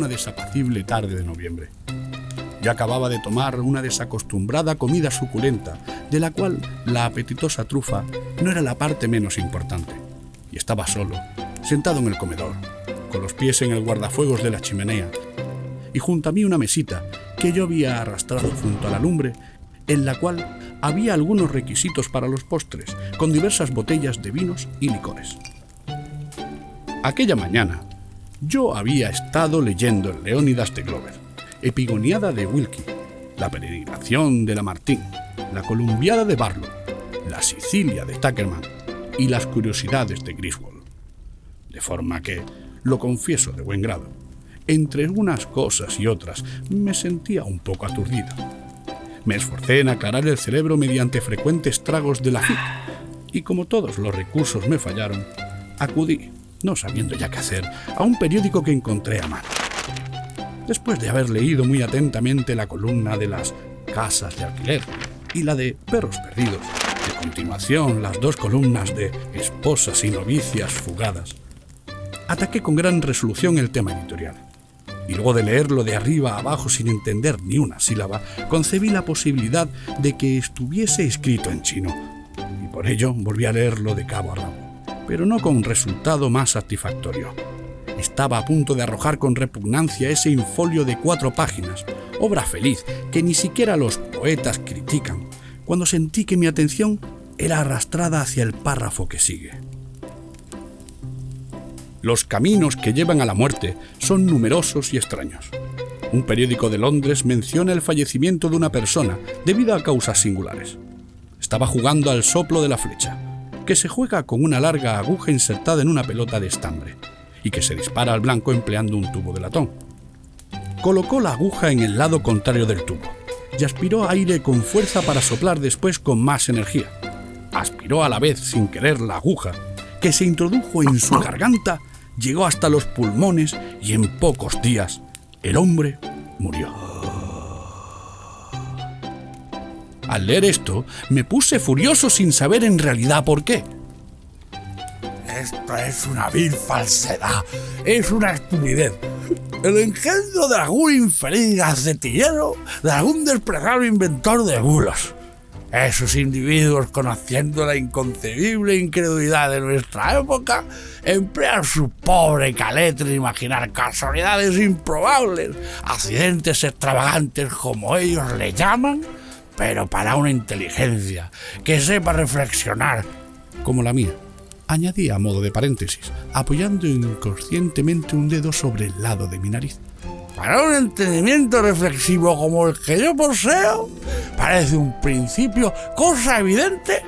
una desapacible tarde de noviembre. Ya acababa de tomar una desacostumbrada comida suculenta, de la cual la apetitosa trufa no era la parte menos importante, y estaba solo, sentado en el comedor, con los pies en el guardafuegos de la chimenea, y junto a mí una mesita que yo había arrastrado junto a la lumbre, en la cual había algunos requisitos para los postres, con diversas botellas de vinos y licores. Aquella mañana, yo había estado leyendo el Leónidas de Glover, Epigoniada de Wilkie, la Peregrinación de Lamartine, la Columbiada de Barlow, la Sicilia de Tuckerman y las Curiosidades de Griswold. De forma que, lo confieso de buen grado, entre unas cosas y otras me sentía un poco aturdido. Me esforcé en aclarar el cerebro mediante frecuentes tragos de Lafitte, y como todos los recursos me fallaron, acudí, no sabiendo ya qué hacer, a un periódico que encontré a mano. Después de haber leído muy atentamente la columna de las casas de alquiler y la de perros perdidos, de continuación las dos columnas de esposas y novicias fugadas, ataqué con gran resolución el tema editorial. Y luego de leerlo de arriba a abajo sin entender ni una sílaba, concebí la posibilidad de que estuviese escrito en chino, y por ello volví a leerlo de cabo a rabo, pero no con resultado más satisfactorio. Estaba a punto de arrojar con repugnancia ese infolio de 4 páginas, obra feliz que ni siquiera los poetas critican, cuando sentí que mi atención era arrastrada hacia el párrafo que sigue. Los caminos que llevan a la muerte son numerosos y extraños. Un periódico de Londres menciona el fallecimiento de una persona debido a causas singulares. Estaba jugando al soplo de la flecha, que se juega con una larga aguja insertada en una pelota de estambre y que se dispara al blanco empleando un tubo de latón. Colocó la aguja en el lado contrario del tubo y aspiró aire con fuerza para soplar después con más energía. Aspiró a la vez sin querer la aguja, que se introdujo en su garganta, llegó hasta los pulmones y en pocos días el hombre murió. Al leer esto, me puse furioso sin saber en realidad por qué. Esto es una vil falsedad, es una estupidez. El engendro de algún infeliz gacetillero, de algún despreciado inventor de bulos. Esos individuos, conociendo la inconcebible incredulidad de nuestra época, emplean su pobre caletre en imaginar casualidades improbables, accidentes extravagantes como ellos le llaman, pero para una inteligencia que sepa reflexionar, como la mía, añadí a modo de paréntesis, apoyando inconscientemente un dedo sobre el lado de mi nariz. Para un entendimiento reflexivo como el que yo poseo, parece un principio, cosa evidente,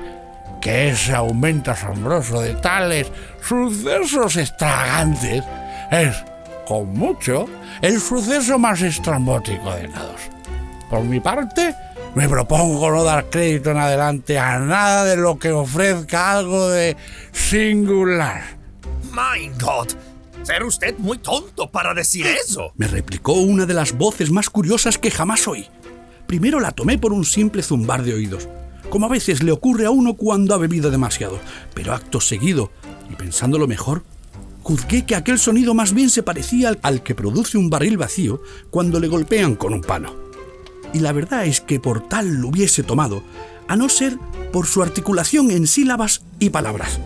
que ese aumento asombroso de tales sucesos extravagantes es, con mucho, el suceso más estrambótico de todos. Por mi parte, me propongo no dar crédito en adelante a nada de lo que ofrezca algo de singular. ¡My God! ¡Ser usted muy tonto para decir eso! Me replicó una de las voces más curiosas que jamás oí. Primero la tomé por un simple zumbar de oídos, como a veces le ocurre a uno cuando ha bebido demasiado, pero acto seguido, y pensándolo mejor, juzgué que aquel sonido más bien se parecía al que produce un barril vacío cuando le golpean con un palo. Y la verdad es que por tal lo hubiese tomado, a no ser por su articulación en sílabas y palabras.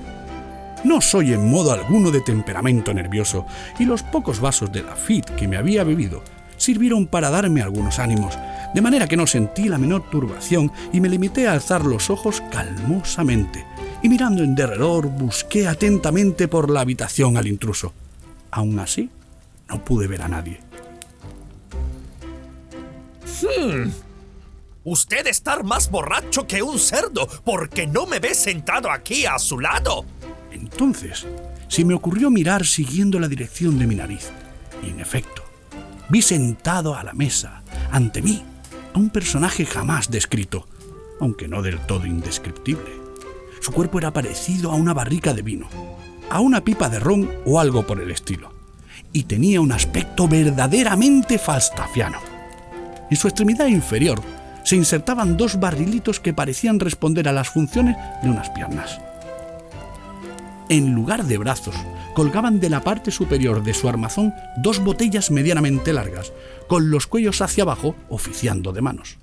No soy en modo alguno de temperamento nervioso, y los pocos vasos de Lafitte que me había bebido sirvieron para darme algunos ánimos, de manera que no sentí la menor turbación y me limité a alzar los ojos calmosamente, y mirando en derredor busqué atentamente por la habitación al intruso. Aún así, no pude ver a nadie. Usted está más borracho que un cerdo, porque no me ve sentado aquí a su lado. Entonces, se me ocurrió mirar siguiendo la dirección de mi nariz, y en efecto, vi sentado a la mesa, ante mí, a un personaje jamás descrito, aunque no del todo indescriptible. Su cuerpo era parecido a una barrica de vino, a una pipa de ron o algo por el estilo, y tenía un aspecto verdaderamente falstafiano. En su extremidad inferior se insertaban 2 barrilitos que parecían responder a las funciones de unas piernas. En lugar de brazos, colgaban de la parte superior de su armazón 2 botellas medianamente largas, con los cuellos hacia abajo, oficiando de manos.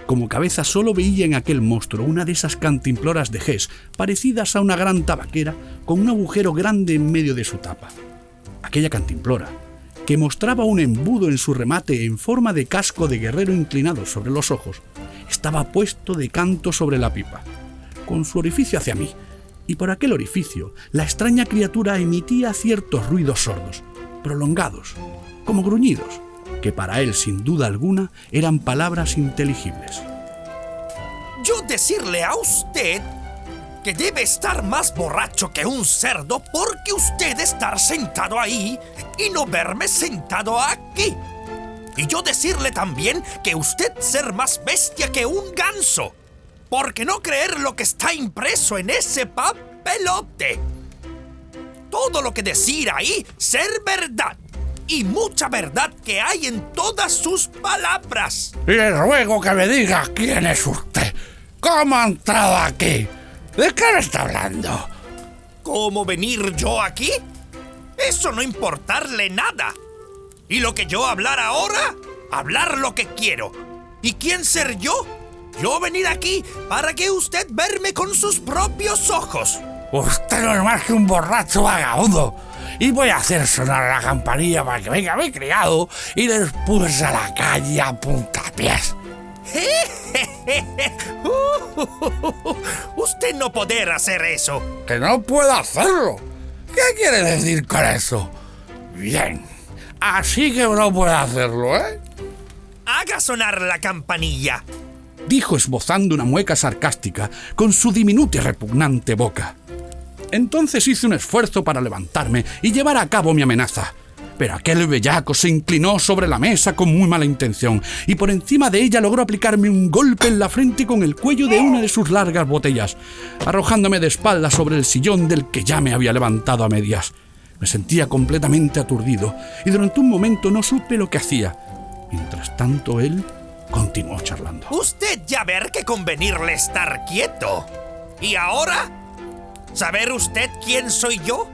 Como cabeza solo veía en aquel monstruo una de esas cantimploras de Hess, parecidas a una gran tabaquera, con un agujero grande en medio de su tapa. Aquella cantimplora, que mostraba un embudo en su remate en forma de casco de guerrero inclinado sobre los ojos, estaba puesto de canto sobre la pipa, con su orificio hacia mí, y por aquel orificio la extraña criatura emitía ciertos ruidos sordos, prolongados, como gruñidos, que para él sin duda alguna eran palabras inteligibles. Yo decirle a usted que debe estar más borracho que un cerdo porque usted estar sentado ahí y no verme sentado aquí. Y yo decirle también que usted ser más bestia que un ganso, porque no creer lo que está impreso en ese papelote. Todo lo que decir ahí ser verdad, y mucha verdad que hay en todas sus palabras. Le ruego que me diga quién es usted. ¿Cómo ha entrado aquí? ¿De qué me está hablando? ¿Cómo venir yo aquí? Eso no importarle nada. Y lo que yo hablar ahora, hablar lo que quiero. ¿Y quién ser yo? Yo venir aquí para que usted verme con sus propios ojos. Usted no es más que un borracho vagabundo. Y voy a hacer sonar la campanilla para que venga mi criado y le expulse a la calle a puntapiés. Usted no podrá hacer eso. ¡Que no puedo hacerlo! ¿Qué quiere decir con eso? Bien, así que no puedo hacerlo, ¿eh? Haga sonar la campanilla, dijo esbozando una mueca sarcástica con su diminuta y repugnante boca. Entonces hice un esfuerzo para levantarme y llevar a cabo mi amenaza, pero aquel bellaco se inclinó sobre la mesa con muy mala intención y por encima de ella logró aplicarme un golpe en la frente con el cuello de una de sus largas botellas, arrojándome de espaldas sobre el sillón del que ya me había levantado a medias. Me sentía completamente aturdido y durante un momento no supe lo que hacía. Mientras tanto él continuó charlando. Usted ya ver que convenirle estar quieto. ¿Y ahora? ¿Saber usted quién soy yo?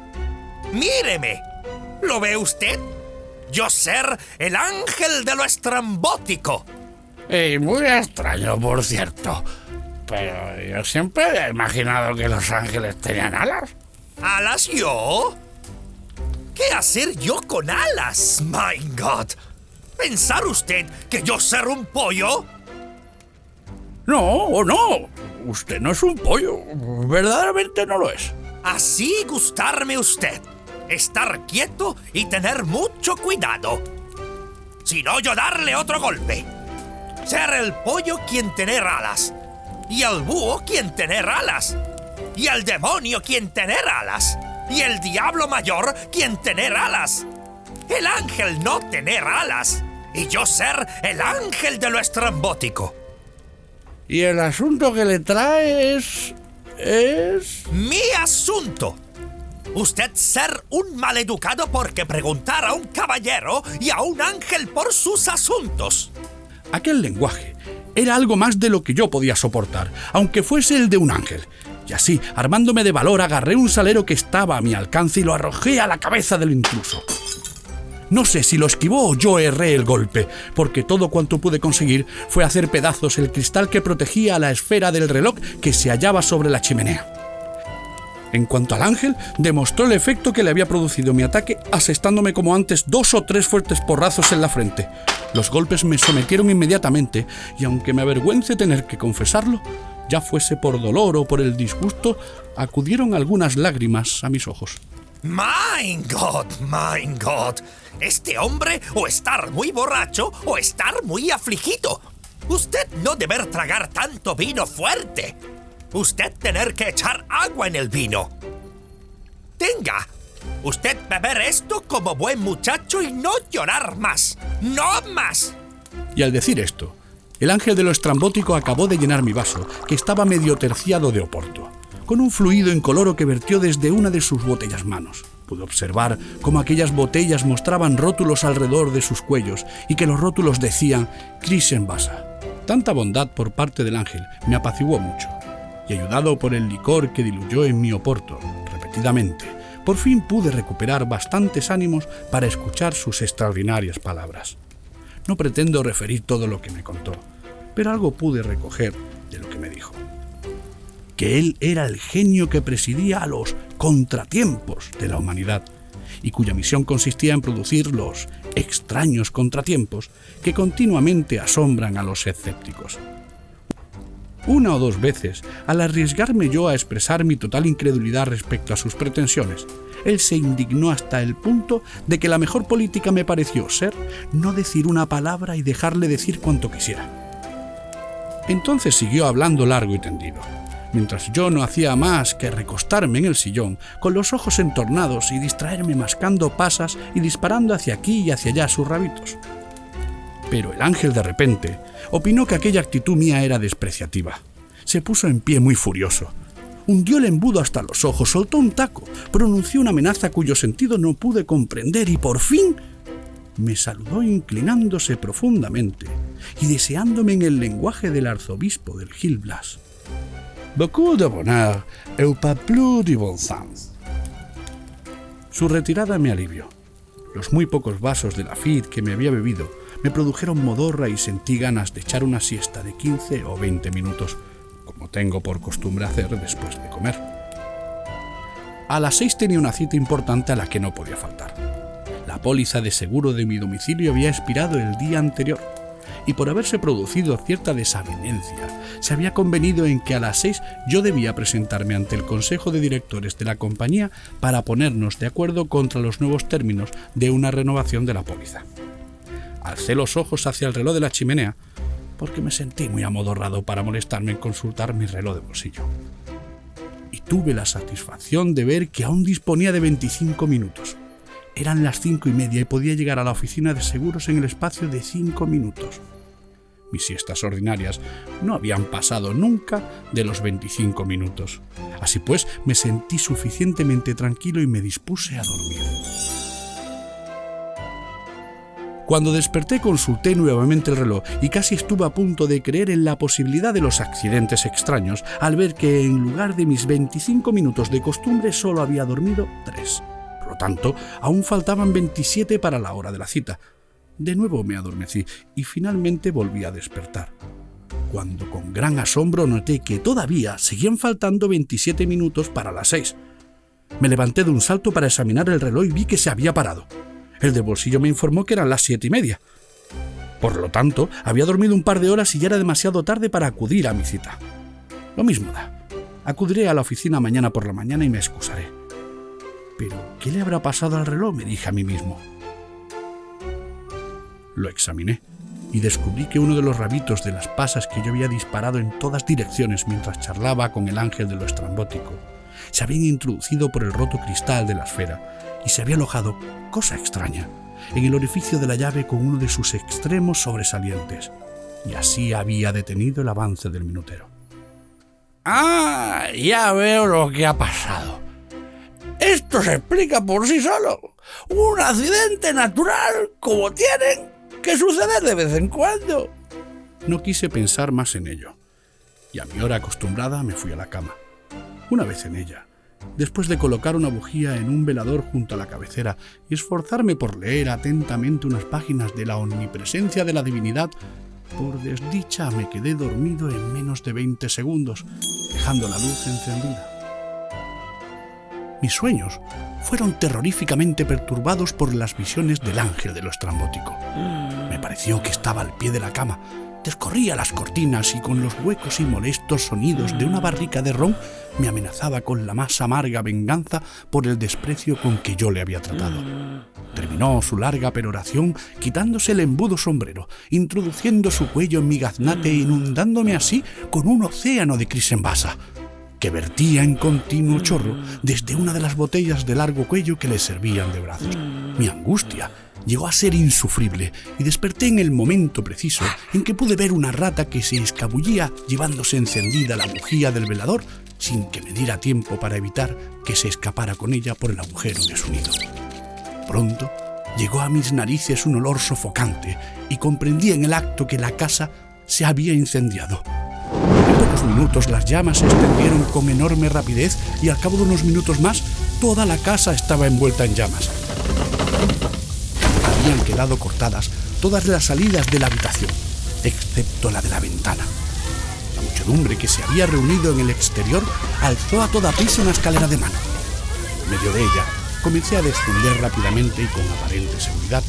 Míreme. ¿Lo ve usted? Yo ser el ángel de lo estrambótico. Muy extraño, por cierto. Pero yo siempre he imaginado que los ángeles tenían alas. ¿Alas yo? ¿Qué hacer yo con alas? My God. ¿Pensar usted que yo ser un pollo? No, no. Usted no es un pollo. Verdaderamente no lo es. Así gustarme usted. Estar quieto y tener mucho cuidado. Si no, yo darle otro golpe. Ser el pollo quien tener alas. Y el búho quien tener alas. Y el demonio quien tener alas. Y el diablo mayor quien tener alas. El ángel no tener alas. Y yo ser el ángel de lo estrambótico. Y el asunto que le trae es... Mi asunto. Usted ser un maleducado porque preguntar a un caballero y a un ángel por sus asuntos. Aquel lenguaje era algo más de lo que yo podía soportar, aunque fuese el de un ángel. Y así, armándome de valor, agarré un salero que estaba a mi alcance y lo arrojé a la cabeza del intruso. No sé si lo esquivó o yo erré el golpe, porque todo cuanto pude conseguir fue hacer pedazos el cristal que protegía a la esfera del reloj que se hallaba sobre la chimenea. En cuanto al ángel, demostró el efecto que le había producido mi ataque, asestándome como antes 2 o 3 fuertes porrazos en la frente. Los golpes me sometieron inmediatamente, y aunque me avergüence tener que confesarlo, ya fuese por dolor o por el disgusto, acudieron algunas lágrimas a mis ojos. My God, my God. Este hombre o estar muy borracho o estar muy afligido. Usted no deber tragar tanto vino fuerte. Usted tener que echar agua en el vino. Tenga. Usted beber esto como buen muchacho y no llorar más. ¡No más! Y al decir esto, el ángel de lo estrambótico acabó de llenar mi vaso, que estaba medio terciado de oporto, con un fluido incoloro que vertió desde una de sus botellas manos. Pude observar cómo aquellas botellas mostraban rótulos alrededor de sus cuellos y que los rótulos decían Krisenwasser. Tanta bondad por parte del ángel me apaciguó mucho, y ayudado por el licor que diluyó en mi oporto repetidamente, por fin pude recuperar bastantes ánimos para escuchar sus extraordinarias palabras. No pretendo referir todo lo que me contó, pero algo pude recoger de lo que me dijo. Que él era el genio que presidía a los contratiempos de la humanidad y cuya misión consistía en producir los extraños contratiempos que continuamente asombran a los escépticos. Una o dos veces, al arriesgarme yo a expresar mi total incredulidad respecto a sus pretensiones, él se indignó hasta el punto de que la mejor política me pareció ser no decir una palabra y dejarle decir cuanto quisiera. Entonces siguió hablando largo y tendido, mientras yo no hacía más que recostarme en el sillón, con los ojos entornados y distraerme mascando pasas y disparando hacia aquí y hacia allá sus rabitos. Pero el ángel de repente opinó que aquella actitud mía era despreciativa. Se puso en pie muy furioso. Hundió el embudo hasta los ojos, soltó un taco, pronunció una amenaza cuyo sentido no pude comprender y por fin me saludó inclinándose profundamente y deseándome en el lenguaje del arzobispo del Gil Blas. «Beaucoup de bonheur et pas plus de bon sens». Su retirada me alivió. Los muy pocos vasos de Lafite que me había bebido me produjeron modorra y sentí ganas de echar una siesta de 15 o 20 minutos, como tengo por costumbre hacer después de comer. A las 6 tenía una cita importante a la que no podía faltar. La póliza de seguro de mi domicilio había expirado el día anterior, y por haberse producido cierta desavenencia, se había convenido en que a las 6 yo debía presentarme ante el Consejo de Directores de la compañía para ponernos de acuerdo contra los nuevos términos de una renovación de la póliza. Alcé los ojos hacia el reloj de la chimenea, porque me sentí muy amodorrado para molestarme en consultar mi reloj de bolsillo. Y tuve la satisfacción de ver que aún disponía de 25 minutos. Eran las 5:30 y podía llegar a la oficina de seguros en el espacio de 5 minutos. Mis siestas ordinarias no habían pasado nunca de los 25 minutos. Así pues, me sentí suficientemente tranquilo y me dispuse a dormir. Cuando desperté consulté nuevamente el reloj y casi estuve a punto de creer en la posibilidad de los accidentes extraños al ver que en lugar de mis 25 minutos de costumbre solo había dormido 3. Por lo tanto, aún faltaban 27 para la hora de la cita. De nuevo me adormecí y finalmente volví a despertar, cuando con gran asombro noté que todavía seguían faltando 27 minutos para las 6. Me levanté de un salto para examinar el reloj y vi que se había parado. El de bolsillo me informó que eran las 7:30. Por lo tanto, había dormido un par de horas y ya era demasiado tarde para acudir a mi cita. Lo mismo da. Acudiré a la oficina mañana por la mañana y me excusaré. Pero, ¿qué le habrá pasado al reloj?, me dije a mí mismo. Lo examiné y descubrí que uno de los rabitos de las pasas que yo había disparado en todas direcciones mientras charlaba con el ángel de lo estrambótico se habían introducido por el roto cristal de la esfera y se había alojado, cosa extraña, en el orificio de la llave con uno de sus extremos sobresalientes, y así había detenido el avance del minutero. ¡Ah! Ya veo lo que ha pasado. Esto se explica por sí solo. Un accidente natural como tienen que suceder de vez en cuando. No quise pensar más en ello, y a mi hora acostumbrada me fui a la cama. Una vez en ella, después de colocar una bujía en un velador junto a la cabecera y esforzarme por leer atentamente unas páginas de la omnipresencia de la divinidad, por desdicha me quedé dormido en menos de 20 segundos, dejando la luz encendida. Mis sueños fueron terroríficamente perturbados por las visiones del ángel de lo estrambótico. Me pareció que estaba al pie de la cama, descorría las cortinas y con los huecos y molestos sonidos de una barrica de ron me amenazaba con la más amarga venganza por el desprecio con que yo le había tratado. Terminó su larga peroración quitándose el embudo sombrero, introduciendo su cuello en mi gaznate e inundándome así con un océano de crisembasa, que vertía en continuo chorro desde una de las botellas de largo cuello que le servían de brazos. Mi angustia llegó a ser insufrible y desperté en el momento preciso en que pude ver una rata que se escabullía llevándose encendida la bujía del velador sin que me diera tiempo para evitar que se escapara con ella por el agujero de su nido. Pronto llegó a mis narices un olor sofocante y comprendí en el acto que la casa se había incendiado. En pocos minutos las llamas se extendieron con enorme rapidez y al cabo de unos minutos más Toda la casa estaba envuelta en llamas. Habían quedado cortadas todas las salidas de la habitación, excepto la de la ventana. La muchedumbre que se había reunido en el exterior alzó a toda prisa una escalera de mano. En medio de ella comencé a descender rápidamente y con aparente seguridad,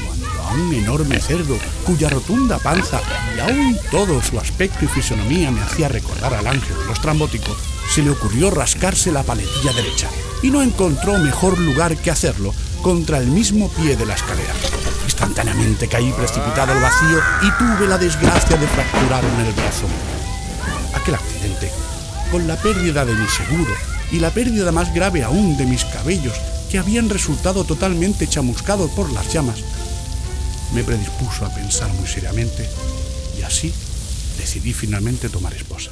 cuando a un enorme cerdo, cuya rotunda panza y aún todo su aspecto y fisonomía me hacía recordar al ángel de los estrambóticos, se le ocurrió rascarse la paletilla derecha y no encontró mejor lugar que hacerlo contra el mismo pie de la escalera. Instantáneamente caí precipitado al vacío y tuve la desgracia de fracturarme el brazo. Aquel accidente, con la pérdida de mi seguro y la pérdida más grave aún de mis cabellos, que habían resultado totalmente chamuscados por las llamas, me predispuso a pensar muy seriamente y así decidí finalmente tomar esposa.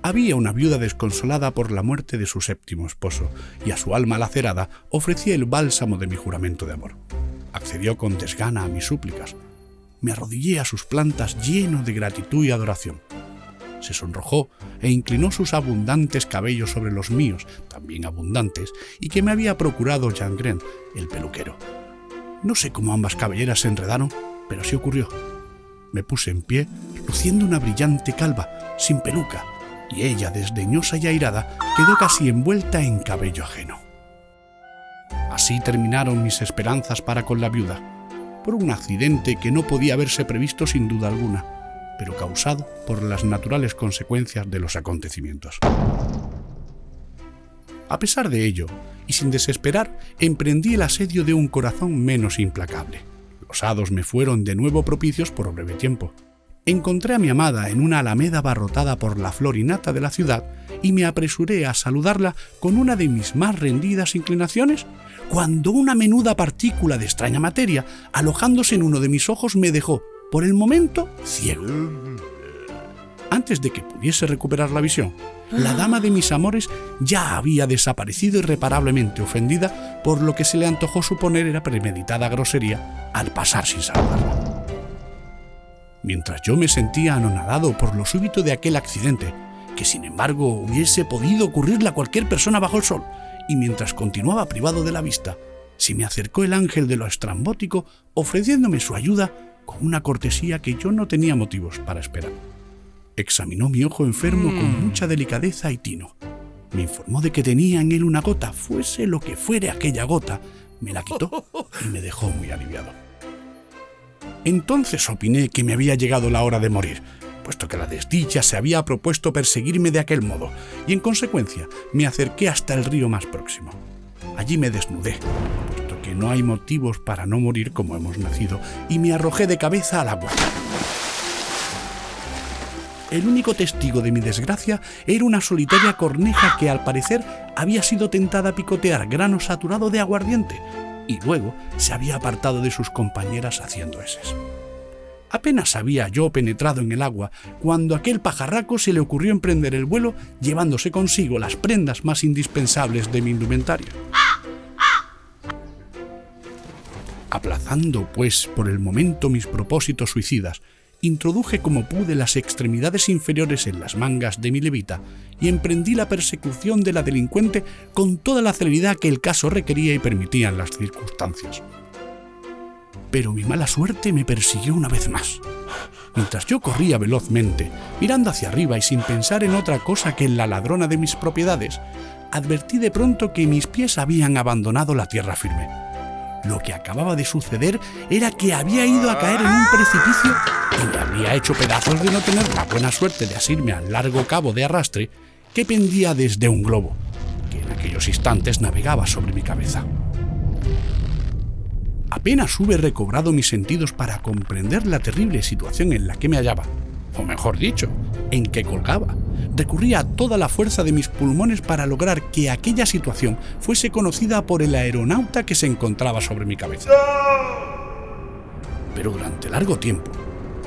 Había una viuda desconsolada por la muerte de su séptimo esposo, y a su alma lacerada ofrecí el bálsamo de mi juramento de amor. Accedió con desgana a mis súplicas. Me arrodillé a sus plantas lleno de gratitud y adoración. Se sonrojó e inclinó sus abundantes cabellos sobre los míos, también abundantes, y que me había procurado Jean Gren, el peluquero. No sé cómo ambas cabelleras se enredaron, pero así ocurrió. Me puse en pie, luciendo una brillante calva, sin peluca, y ella, desdeñosa y airada, quedó casi envuelta en cabello ajeno. Así terminaron mis esperanzas para con la viuda, por un accidente que no podía haberse previsto sin duda alguna, pero causado por las naturales consecuencias de los acontecimientos. A pesar de ello, y sin desesperar, emprendí el asedio de un corazón menos implacable. Los hados me fueron de nuevo propicios por breve tiempo. Encontré a mi amada en una alameda abarrotada por la flor y nata de la ciudad y me apresuré a saludarla con una de mis más rendidas inclinaciones, cuando una menuda partícula de extraña materia, alojándose en uno de mis ojos, me dejó, por el momento, ciego. Antes de que pudiese recuperar la visión, la dama de mis amores ya había desaparecido irreparablemente, ofendida por lo que se le antojó suponer era premeditada grosería al pasar sin saludarla. Mientras yo me sentía anonadado por lo súbito de aquel accidente, que sin embargo hubiese podido ocurrirle a cualquier persona bajo el sol, y mientras continuaba privado de la vista, se me acercó el ángel de lo estrambótico ofreciéndome su ayuda con una cortesía que yo no tenía motivos para esperar. Examinó mi ojo enfermo con mucha delicadeza y tino. Me informó de que tenía en él una gota, fuese lo que fuere aquella gota, me la quitó y me dejó muy aliviado. Entonces opiné que me había llegado la hora de morir, puesto que la desdicha se había propuesto perseguirme de aquel modo, y en consecuencia me acerqué hasta el río más próximo. Allí me desnudé, puesto que no hay motivos para no morir como hemos nacido, y me arrojé de cabeza al agua. El único testigo de mi desgracia era una solitaria corneja que al parecer había sido tentada a picotear grano saturado de aguardiente, y luego se había apartado de sus compañeras haciendo eses. Apenas había yo penetrado en el agua cuando a aquel pajarraco se le ocurrió emprender el vuelo llevándose consigo las prendas más indispensables de mi indumentaria. Aplazando, pues, por el momento mis propósitos suicidas, introduje como pude las extremidades inferiores en las mangas de mi levita y emprendí la persecución de la delincuente con toda la celeridad que el caso requería y permitían las circunstancias. Pero mi mala suerte me persiguió una vez más. Mientras yo corría velozmente, mirando hacia arriba y sin pensar en otra cosa que en la ladrona de mis propiedades, advertí de pronto que mis pies habían abandonado la tierra firme. Lo que acababa de suceder era que había ido a caer en un precipicio y me habría hecho pedazos de no tener la buena suerte de asirme al largo cabo de arrastre que pendía desde un globo, que en aquellos instantes navegaba sobre mi cabeza. Apenas hube recobrado mis sentidos para comprender la terrible situación en la que me hallaba, o mejor dicho, en que colgaba, recurrí a toda la fuerza de mis pulmones para lograr que aquella situación fuese conocida por el aeronauta que se encontraba sobre mi cabeza. Pero durante largo tiempo,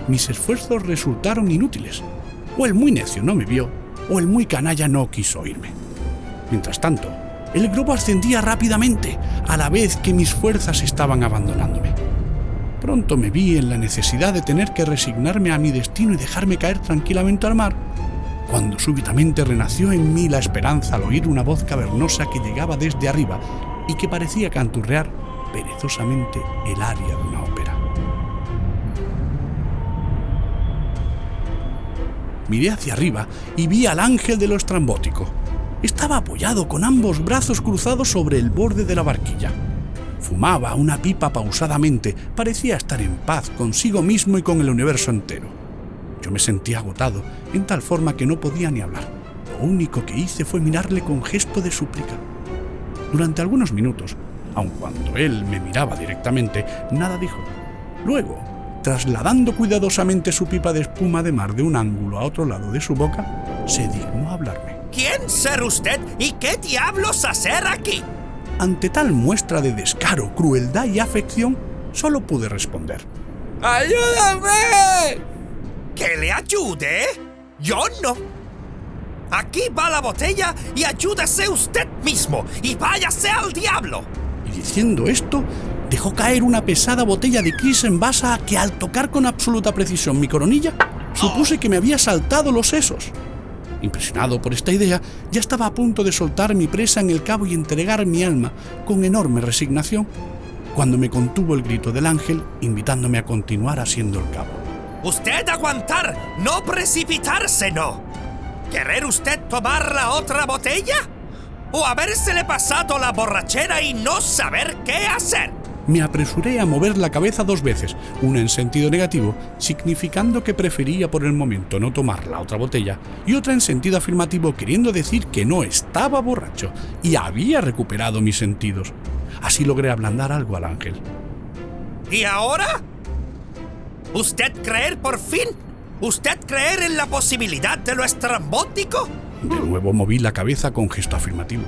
mis esfuerzos resultaron inútiles. O el muy necio no me vio, o el muy canalla no quiso oírme. Mientras tanto, el globo ascendía rápidamente, a la vez que mis fuerzas estaban abandonándome. Pronto me vi en la necesidad de tener que resignarme a mi destino y dejarme caer tranquilamente al mar, cuando súbitamente renació en mí la esperanza al oír una voz cavernosa que llegaba desde arriba y que parecía canturrear perezosamente el aria de una ópera. Miré hacia arriba y vi al ángel de lo estrambótico. Estaba apoyado con ambos brazos cruzados sobre el borde de la barquilla. Fumaba una pipa pausadamente, parecía estar en paz consigo mismo y con el universo entero. Yo me sentía agotado, en tal forma que no podía ni hablar. Lo único que hice fue mirarle con gesto de súplica. Durante algunos minutos, aun cuando él me miraba directamente, nada dijo. Luego, trasladando cuidadosamente su pipa de espuma de mar de un ángulo a otro lado de su boca, se dignó a hablarme. ¿Quién ser usted y qué diablos hacer aquí? Ante tal muestra de descaro, crueldad y afección, solo pude responder: ¡Ayúdame! ¿Que le ayude? Yo no. Aquí va la botella y ayúdese usted mismo y váyase al diablo. Y diciendo esto, dejó caer una pesada botella de Cris en basa que, al tocar con absoluta precisión mi coronilla, supuse que me había saltado los sesos. Impresionado por esta idea, ya estaba a punto de soltar mi presa en el cabo y entregar mi alma con enorme resignación, cuando me contuvo el grito del ángel, invitándome a continuar asiendo el cabo. Usted aguantar, no precipitarse, no. ¿Querer usted tomar la otra botella? ¿O habérsele pasado la borrachera y no saber qué hacer? Me apresuré a mover la cabeza 2 veces, una en sentido negativo, significando que prefería por el momento no tomar la otra botella, y otra en sentido afirmativo, queriendo decir que no estaba borracho y había recuperado mis sentidos. Así logré ablandar algo al ángel. ¿Y ahora? ¿Usted creer por fin? ¿Usted creer en la posibilidad de lo estrambótico? De nuevo moví la cabeza con gesto afirmativo.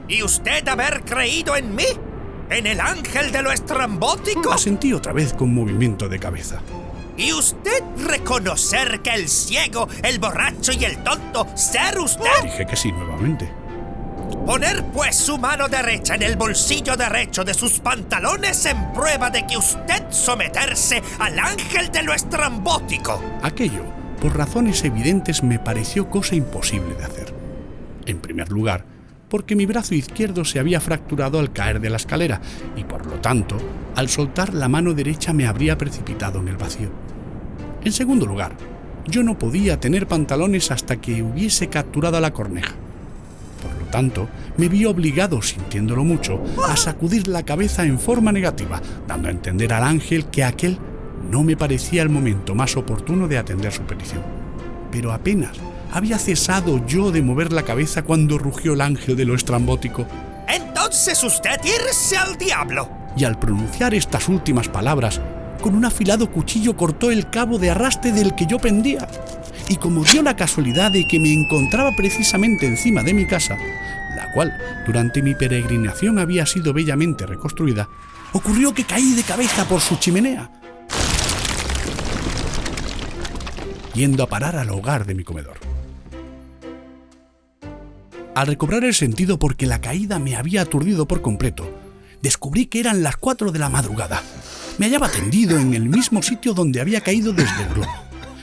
¿Y usted haber creído en mí? ¿En el ángel de lo estrambótico? Asentí otra vez con movimiento de cabeza. ¿Y usted reconocer que el ciego, el borracho y el tonto ser usted? Dije que sí nuevamente. Poner pues su mano derecha en el bolsillo derecho de sus pantalones en prueba de que usted someterse al ángel de lo estrambótico. Aquello, por razones evidentes, me pareció cosa imposible de hacer. En primer lugar, porque mi brazo izquierdo se había fracturado al caer de la escalera y, por lo tanto, al soltar la mano derecha me habría precipitado en el vacío. En segundo lugar, yo no podía tener pantalones hasta que hubiese capturado a la corneja. Por lo tanto, me vi obligado, sintiéndolo mucho, a sacudir la cabeza en forma negativa, dando a entender al ángel que aquel no me parecía el momento más oportuno de atender su petición. Pero apenas había cesado yo de mover la cabeza cuando rugió el ángel de lo estrambótico. Entonces usted irse al diablo. Y al pronunciar estas últimas palabras, con un afilado cuchillo cortó el cabo de arrastre del que yo pendía. Y como dio la casualidad de que me encontraba precisamente encima de mi casa, la cual durante mi peregrinación había sido bellamente reconstruida, ocurrió que caí de cabeza por su chimenea, yendo a parar al hogar de mi comedor. Al recobrar el sentido, porque la caída me había aturdido por completo, descubrí que eran las 4 de la madrugada. Me hallaba tendido en el mismo sitio donde había caído desde el globo.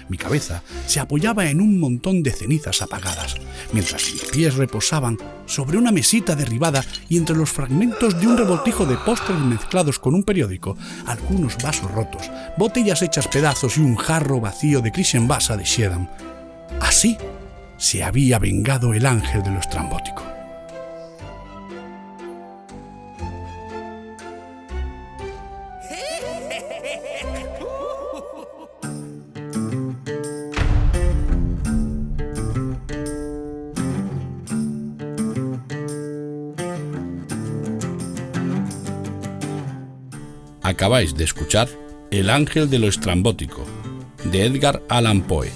Mi cabeza se apoyaba en un montón de cenizas apagadas, mientras mis pies reposaban sobre una mesita derribada y entre los fragmentos de un revoltijo de postres mezclados con un periódico, algunos vasos rotos, botellas hechas pedazos y un jarro vacío de Cris en basa de Schiedam. Así se había vengado el ángel de lo estrambótico. Acabáis de escuchar El ángel de lo estrambótico, de Edgar Allan Poe.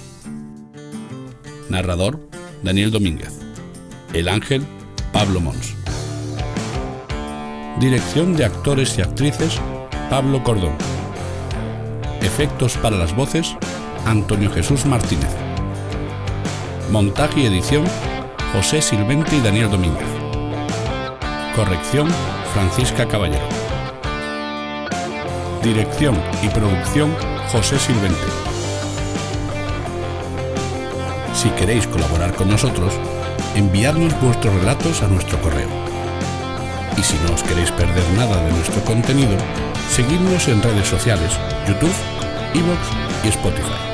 Narrador, Daniel Domínguez. El ángel, Pablo Mons. Dirección de actores y actrices, Pablo Cordón. Efectos para las voces, Antonio Jesús Martínez. Montaje y edición, José Silvente y Daniel Domínguez. Corrección, Francisca Caballero. Dirección y producción, José Silvente. Si queréis colaborar con nosotros, enviadnos vuestros relatos a nuestro correo. Y si no os queréis perder nada de nuestro contenido, seguidnos en redes sociales, YouTube, iVoox y Spotify.